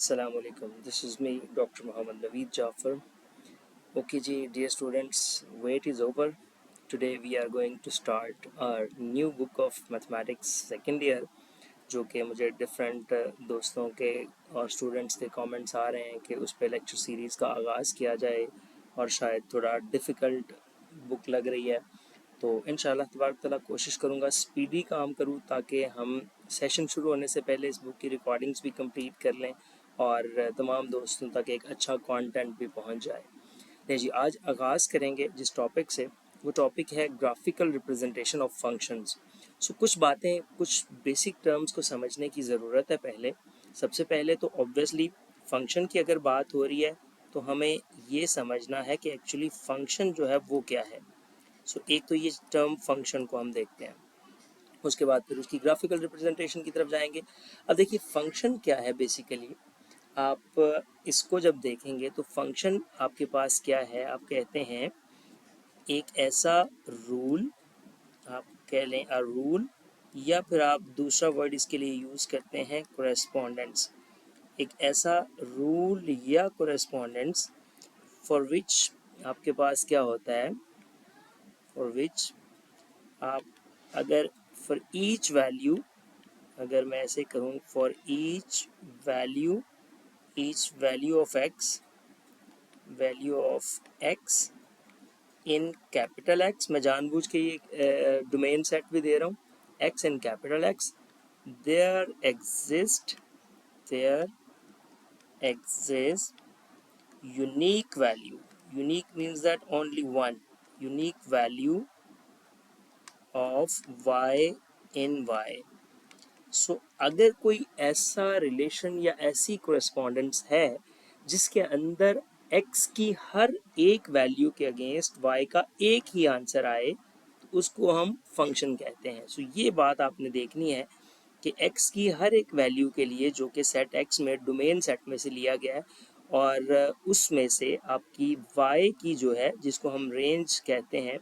Assalamu alaikum. This is me, Dr. Muhammad Naveed Jafar. Okay, ji, dear students, wait is over. Today we are going to start our new book of mathematics second year, जो कि मुझे different दोस्तों के और students के comments आ रहे हैं कि उस पर लेक्चर सीरीज़ का आगाज़ किया जाए और शायद थोड़ा डिफ़िकल्ट बुक लग रही है। तो इंशाल्लाह तबारक ताला कोशिश करूँगा स्पीडी काम करूँ ताकि हम सेशन शुरू होने से पहले इस बुक की रिकॉर्डिंग्स भी कंप्लीट कर लें और तमाम दोस्तों तक एक अच्छा कंटेंट भी पहुंच जाए। नहीं जी, आज आगाज़ करेंगे जिस टॉपिक से, वो टॉपिक है ग्राफिकल रिप्रेजेंटेशन ऑफ फंक्शंस। सो कुछ बातें, कुछ बेसिक टर्म्स को समझने की ज़रूरत है पहले। सबसे पहले तो ऑब्वियसली फंक्शन की अगर बात हो रही है तो हमें ये समझना है कि एक्चुअली फंक्शन जो है वो क्या है। सो एक तो ये टर्म फंक्शन को हम देखते हैं, उसके बाद फिर उसकी ग्राफिकल रिप्रेजेंटेशन की तरफ जाएंगे। अब देखिए फंक्शन क्या है बेसिकली। आप इसको जब देखेंगे तो फंक्शन आपके पास क्या है, आप कहते हैं एक ऐसा रूल, आप कह लें अ रूल, या फिर आप दूसरा वर्ड इसके लिए यूज़ करते हैं कोरेस्पोंडेंस। एक ऐसा रूल या कोरेस्पोंडेंस फॉर विच आपके पास क्या होता है, फॉर विच आप अगर फॉर ईच वैल्यू, अगर मैं ऐसे कहूँ for each value of x, value of x in capital x, मैं जानबूझ के ये डोमेन सेट भी दे रहा हूँ, x in capital x, there exist unique value, unique means that only one, unique value of y in y. So अगर कोई ऐसा रिलेशन या ऐसी कोरेस्पोंडेंस है जिसके अंदर x की हर एक वैल्यू के अगेंस्ट y का एक ही आंसर आए, तो उसको हम फंक्शन कहते हैं। सो ये बात आपने देखनी है कि x की हर एक वैल्यू के लिए, जो कि सेट x में डोमेन सेट में से लिया गया है, और उसमें से आपकी y की जो है, जिसको हम रेंज कहते हैं,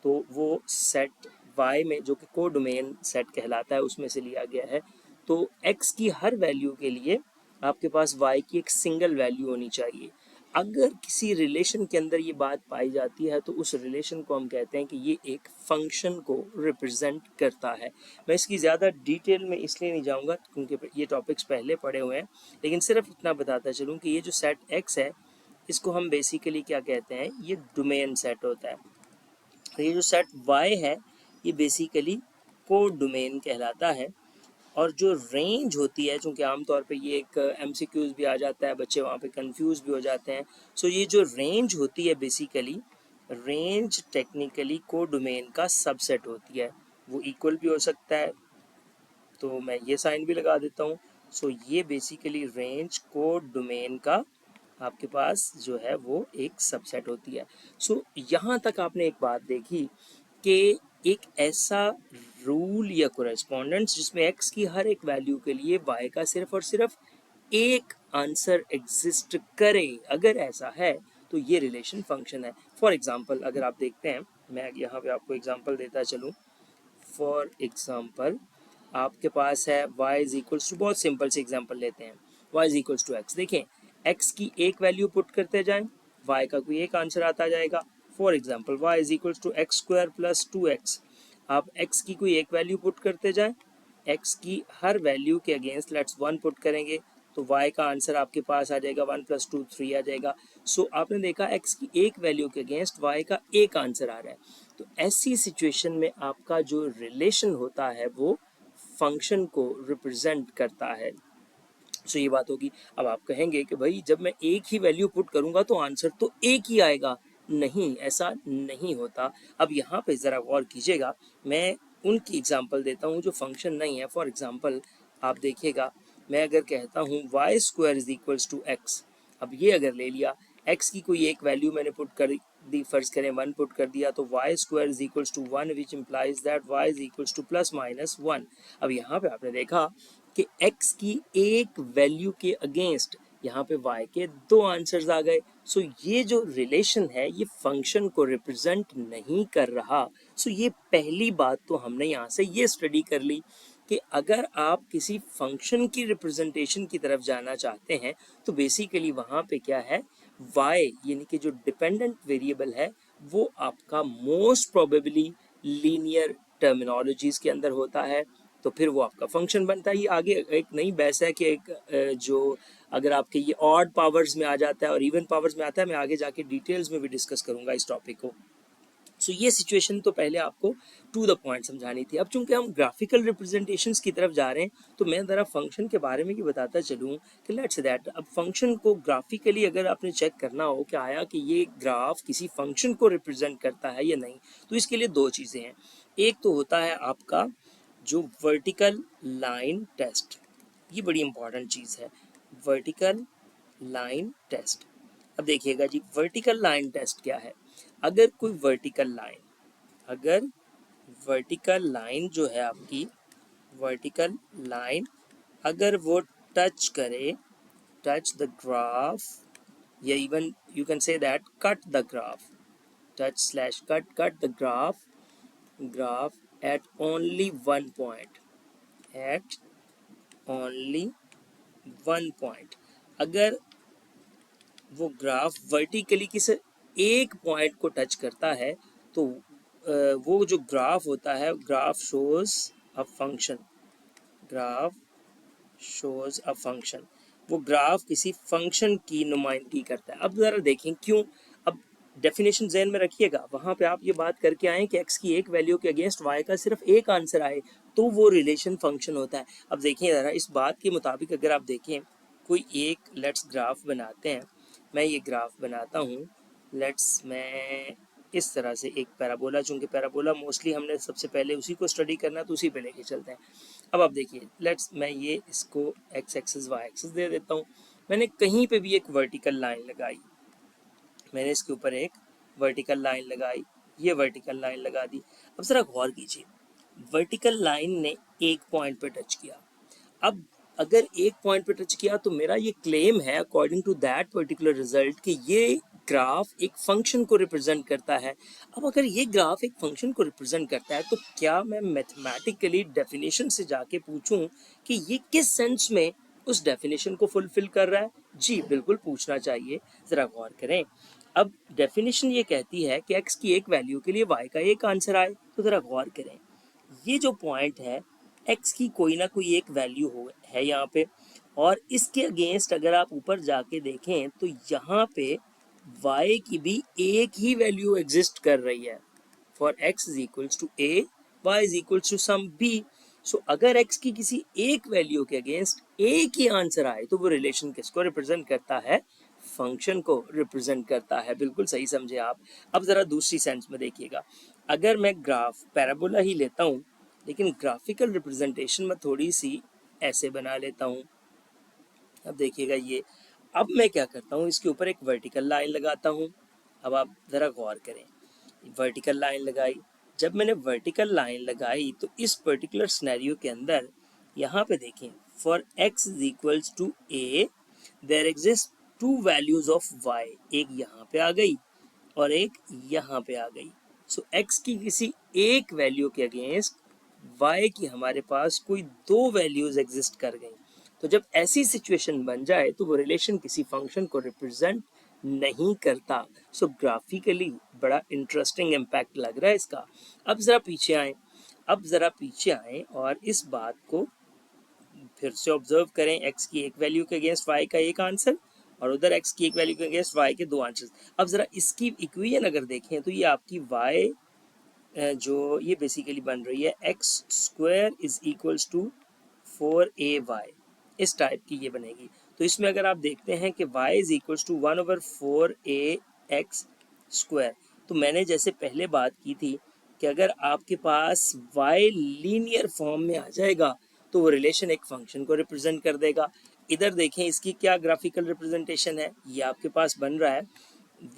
तो वो सेट y में जो कि को डोमेन सेट कहलाता है उसमें से लिया गया है। तो x की हर वैल्यू के लिए आपके पास y की एक सिंगल वैल्यू होनी चाहिए। अगर किसी रिलेशन के अंदर ये बात पाई जाती है तो उस रिलेशन को हम कहते हैं कि ये एक फंक्शन को रिप्रेजेंट करता है। मैं इसकी ज़्यादा डिटेल में इसलिए नहीं जाऊंगा क्योंकि ये टॉपिक्स पहले पढ़े हुए हैं, लेकिन सिर्फ इतना बताता चलूँ कि ये जो सेट x है, इसको हम बेसिकली क्या कहते हैं, ये डोमेन सेट होता है। तो ये जो सेट y है, ये बेसिकली को डोमेन कहलाता है। और जो रेंज होती है, चूँकि आमतौर पे ये एक MCQs भी आ जाता है, बच्चे वहाँ पे कंफ्यूज भी हो जाते हैं। सो ये जो रेंज होती है बेसिकली, रेंज टेक्निकली को डोमेन का सबसेट होती है। वो इक्वल भी हो सकता है, तो मैं ये साइन भी लगा देता हूँ। सो ये बेसिकली रेंज को डोमेन का आपके पास जो है वो एक सबसेट होती है। सो यहाँ तक आपने एक बात देखी कि एक ऐसा रूल या कोरेस्पोंडेंस जिसमें x की हर एक वैल्यू के लिए y का सिर्फ और सिर्फ एक आंसर एग्जिस्ट करे, अगर ऐसा है तो ये रिलेशन फंक्शन है। फॉर एग्जांपल अगर आप देखते हैं, मैं यहाँ पे आपको एग्जांपल देता चलूँ। फॉर एग्जांपल आपके पास है y इज इक्वल्स टू, बहुत सिंपल से एग्जांपल लेते हैं, y is equals to x। देखें x की एक वैल्यू पुट करते जाएं, y का कोई एक आंसर आता जाएगा। For example y is equals to x square plus 2x। आप x की कोई एक वैल्यू पुट करते जाएं, x की हर वैल्यू के अगेंस्ट लेट्स 1 पुट करेंगे तो y का आंसर आपके पास आ जाएगा 1 + 2 3 आ जाएगा। सो आपने देखा x की एक वैल्यू के अगेंस्ट y का एक आंसर आ रहा है। तो ऐसी सिचुएशन में आपका जो रिलेशन होता है वो फंक्शन को रिप्रेजेंट करता है। सो ये बात होगी। अब आप कहेंगे कि भाई जब मैं एक ही वैल्यू पुट करूंगा तो आंसर तो एक ही आएगा। नहीं, ऐसा नहीं होता। अब यहाँ पे ज़रा गौर कीजिएगा, मैं उनकी एग्जांपल देता हूँ जो फंक्शन नहीं है। फॉर एग्जांपल आप देखिएगा, मैं अगर कहता हूँ y square is equals to x, अब ये अगर ले लिया, एक्स की कोई एक वैल्यू मैंने पुट कर दी, फर्ज करें 1 पुट कर दिया, तो y square is equals to 1 which implies that y is equals to +-1। अब यहाँ पे आपने देखा कि x की एक वैल्यू के अगेंस्ट यहाँ पे y के दो आंसर्स आ गए। सो ये जो रिलेशन है ये फंक्शन को रिप्रेजेंट नहीं कर रहा। सो ये पहली बात तो हमने यहाँ से ये स्टडी कर ली कि अगर आप किसी फंक्शन की रिप्रेजेंटेशन की तरफ जाना चाहते हैं तो बेसिकली वहाँ पे क्या है, y यानी कि जो डिपेंडेंट वेरिएबल है वो आपका मोस्ट प्रोबेबली लीनियर टर्मिनोलॉजीज के अंदर होता है, तो फिर वो आपका फंक्शन बनता है। ये आगे एक नई बहस है कि एक जो अगर आपके ये ऑड पावर्स में आ जाता है और इवन पावर्स में आता है, मैं आगे जाके डिटेल्स में भी डिस्कस करूंगा इस टॉपिक को। सो ये सिचुएशन तो पहले आपको टू द पॉइंट समझानी थी। अब चूंकि हम ग्राफिकल रिप्रेजेंटेशंस की तरफ जा रहे हैं तो मैं ज़रा फंक्शन के बारे में ये बताता चलूँ कि लेट्स दैट अब फंक्शन को ग्राफिकली अगर आपने चेक करना हो कि आया कि ये ग्राफ किसी फंक्शन को रिप्रेजेंट करता है या नहीं, तो इसके लिए दो चीज़ें हैं। एक तो होता है आपका जो वर्टिकल लाइन टेस्ट, ये बड़ी इंपॉर्टेंट चीज़ है, वर्टिकल लाइन टेस्ट। अब देखिएगा जी, वर्टिकल लाइन टेस्ट क्या है। अगर कोई वर्टिकल लाइन, अगर वर्टिकल लाइन जो है आपकी वर्टिकल लाइन अगर वो टच करे, टच द ग्राफ, या even you can say that cut the graph, touch slash cut, cut the graph at only one point, at only one point. अगर वो ग्राफ वर्टिकली किसी एक पॉइंट को touch करता है तो वो जो ग्राफ होता है, graph shows a function, graph shows a function, वो ग्राफ किसी फंक्शन की नुमाइंदगी करता है। अब ज़रा देखें क्यों। अब डेफिनेशन जहन में रखिएगा, वहाँ पे आप ये बात करके आए कि x की एक वैल्यू के अगेंस्ट y का सिर्फ एक आंसर आए तो वो रिलेशन फंक्शन होता है। अब देखिए ज़रा, इस बात के मुताबिक अगर आप देखें कोई एक लेट्स ग्राफ बनाते हैं, मैं ये ग्राफ बनाता हूँ, लेट्स मैं इस तरह से एक पैराबोला, चूंकि पैराबोला मोस्टली हमने सबसे पहले उसी को स्टडी करना तो उसी पे लेके चलते हैं। अब आप देखिए, लेट्स मैं ये इसको x एक्सिस y एक्सिस दे देता हूँ। मैंने कहीं पे भी एक वर्टिकल लाइन लगाई, मैंने इसके ऊपर एक वर्टिकल लाइन लगाई, ये वर्टिकल लाइन लगा दी। अब ज़रा गौर कीजिए, वर्टिकल लाइन ने एक पॉइंट पे टच किया। अब अगर एक पॉइंट पे टच किया तो मेरा ये क्लेम है according to that particular result कि ये ग्राफ एक फंक्शन को रिप्रेजेंट करता है। अब अगर ये ग्राफ एक फंक्शन को रिप्रेजेंट करता है तो क्या मैं मैथमेटिकली डेफिनेशन से जाके पूछूं कि ये किस सेंस में उस डेफिनेशन को फुलफिल कर रहा है? जी बिल्कुल पूछना चाहिए। ज़रा गौर करें, अब डेफिनेशन ये कहती है कि x की एक वैल्यू के लिए y का एक आंसर आए, तो ज़रा गौर करें, ये जो पॉइंट है x की कोई ना कोई एक वैल्यू हो है यहाँ पे, और इसके अगेंस्ट अगर आप ऊपर जाके देखें तो यहाँ पे y की भी एक ही वैल्यू एग्जिस्ट कर रही है। For x is equals to a, y is equals to some b। So अगर x की किसी एक वैल्यू के अगेंस्ट एक ही आंसर आए तो वो रिलेशन किसको रिप्रेजेंट करता है? फंक्शन को रिप्रेजेंट करता है। बिल्कुल सही समझे आप। अब ज़रा दूसरी सेंस में देखिएगा, अगर मैं ग्राफ पैराबोला ही लेता हूँ लेकिन ग्राफिकल रिप्रेजेंटेशन में थोड़ी सी ऐसे बना लेता हूँ। अब देखिएगा ये, अब मैं क्या करता हूँ, इसके ऊपर एक वर्टिकल लाइन लगाता हूँ। अब आप ज़रा गौर करें, वर्टिकल लाइन लगाई, जब मैंने वर्टिकल लाइन लगाई तो इस पर्टिकुलर सिनेरियो के अंदर यहाँ पे देखें, for x is equals to a there exist two values of y, एक यहाँ पे आ गई और एक यहाँ पे आ गई। सो x की किसी एक वैल्यू के अगेंस्ट y की हमारे पास कोई दो वैल्यूज एग्जिस्ट कर गई। तो जब ऐसी सिचुएशन बन जाए तो वो रिलेशन किसी फंक्शन को रिप्रेजेंट नहीं करता। सो ग्राफिकली बड़ा इंटरेस्टिंग इम्पैक्ट लग रहा है इसका। अब ज़रा पीछे आए, अब ज़रा पीछे आए और इस बात को फिर से ऑब्जर्व करें, x की एक वैल्यू के अगेंस्ट y का एक आंसर और उधर x की एक वैल्यू के अगेंस्ट y के दो आंसर। अब ज़रा इसकी इक्वेशन अगर देखें तो ये आपकी y जो ये बेसिकली बन रही है x square is equals to 4ay, इस टाइप की ये बनेगी। तो इसमें अगर आप देखते हैं कि y is equals to 1/4ax square, तो मैंने जैसे पहले बात की थी कि अगर आपके पास y लीनियर फॉर्म में आ जाएगा तो वो रिलेशन एक फंक्शन को रिप्रेजेंट कर देगा। इधर देखें इसकी क्या ग्राफिकल रिप्रेजेंटेशन है, ये आपके पास बन रहा है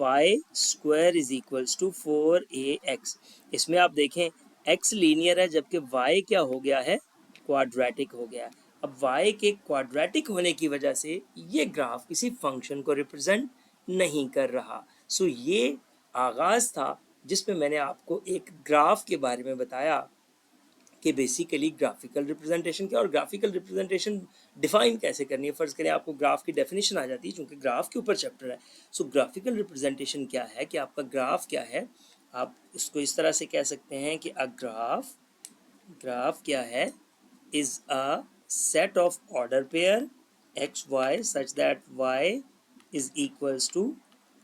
y square is equals to 4ax। इसमें आप देखें x लीनियर है जबकि y क्या हो गया है, क्वाड्रेटिक हो गया। अब y के क्वाड्रेटिक होने की वजह से ये ग्राफ किसी फंक्शन को रिप्रेजेंट नहीं कर रहा। सो ये आगाज था जिसमें मैंने आपको एक ग्राफ के बारे में बताया कि बेसिकली ग्राफिकल रिप्रेजेंटेशन क्या और ग्राफिकल रिप्रेजेंटेशन डिफाइन कैसे करनी है। फ़र्ज़ करें आपको ग्राफ की डेफिनेशन आ जाती है, चूँकि ग्राफ के ऊपर चैप्टर है। सो ग्राफिकल रिप्रेजेंटेशन क्या है कि आपका ग्राफ क्या है, आप इसको इस तरह से कह सकते हैं कि ग्राफ क्या है, is a set of order pair x y such that y is equals to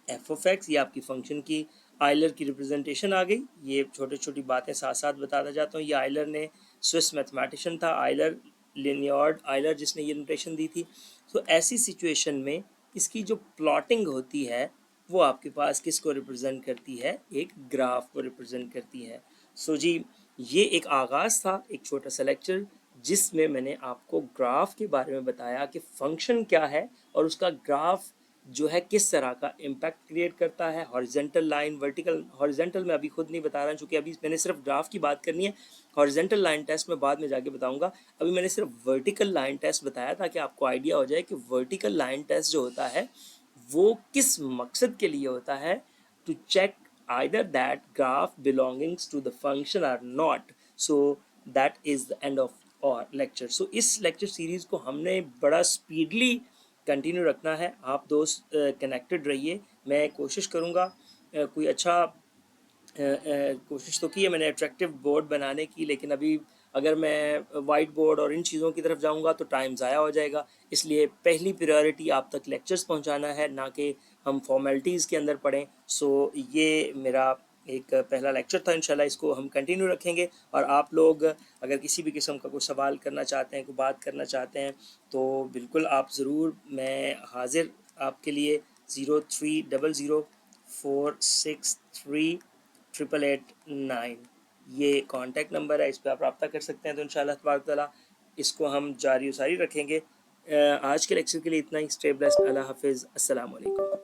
f of x. ये आपकी फंक्शन की आयलर की रिप्रेजेंटेशन आ गई। ये छोटी छोटी बातें साथ साथ बताता जाता हूँ। ये आयलर ने स्विस मैथमेटिशियन था, आयलर लिनियॉर्ड आयलर, जिसने ये नोटेशन दी थी। तो ऐसी सिचुएशन में इसकी जो प्लॉटिंग होती है वो आपके पास किसको रिप्रेजेंट करती है, एक ग्राफ को रिप्रेजेंट करती है। सो जी, ये एक आगाज़ था, एक छोटा सा लेक्चर जिसमें मैंने आपको ग्राफ के बारे में बताया कि फंक्शन क्या है और उसका ग्राफ जो है किस तरह का इम्पैक्ट क्रिएट करता है। हॉरिजेंटल लाइन, वर्टिकल, हॉरिजेंटल मैं अभी खुद नहीं बता रहा क्योंकि अभी मैंने सिर्फ ग्राफ की बात करनी है। हॉरिजेंटल लाइन टेस्ट मैं बाद में जाके बताऊंगा। अभी मैंने सिर्फ वर्टिकल लाइन टेस्ट बताया ताकि आपको आइडिया हो जाए कि वर्टिकल लाइन टेस्ट जो होता है वो किस मकसद के लिए होता है, to check either that graph belongings to the function or not. So that is the end of our lecture. So इस lecture series को हमने बड़ा speedily कंटिन्यू रखना है। आप दोस्त कनेक्टेड रहिए। मैं कोशिश करूँगा कोई अच्छा कोशिश तो की है मैंने अट्रैक्टिव बोर्ड बनाने की, लेकिन अभी अगर मैं वाइट बोर्ड और इन चीज़ों की तरफ जाऊंगा तो टाइम ज़ाया हो जाएगा। इसलिए पहली प्रायोरिटी आप तक लेक्चर्स पहुंचाना है, ना कि हम फॉर्मेलिटीज़ के अंदर पढ़ें। सो ये मेरा एक पहला लेक्चर था। इंशाल्लाह इसको हम कंटिन्यू रखेंगे। और आप लोग अगर किसी भी किस्म का कोई सवाल करना चाहते हैं, कोई बात करना चाहते हैं, तो बिल्कुल आप ज़रूर, मैं हाजिर आपके लिए। 0300463889 ये कांटेक्ट नंबर है, इस पर आप रब्ता कर सकते हैं। तो इंशाल्लाह तबारक ताला इसको हम जारी रखेंगे। आज के लेक्चर के लिए इतना ही। स्टे ब्लेस्ड, अल्लाह हाफिज़, अस्सलाम वालेकुम।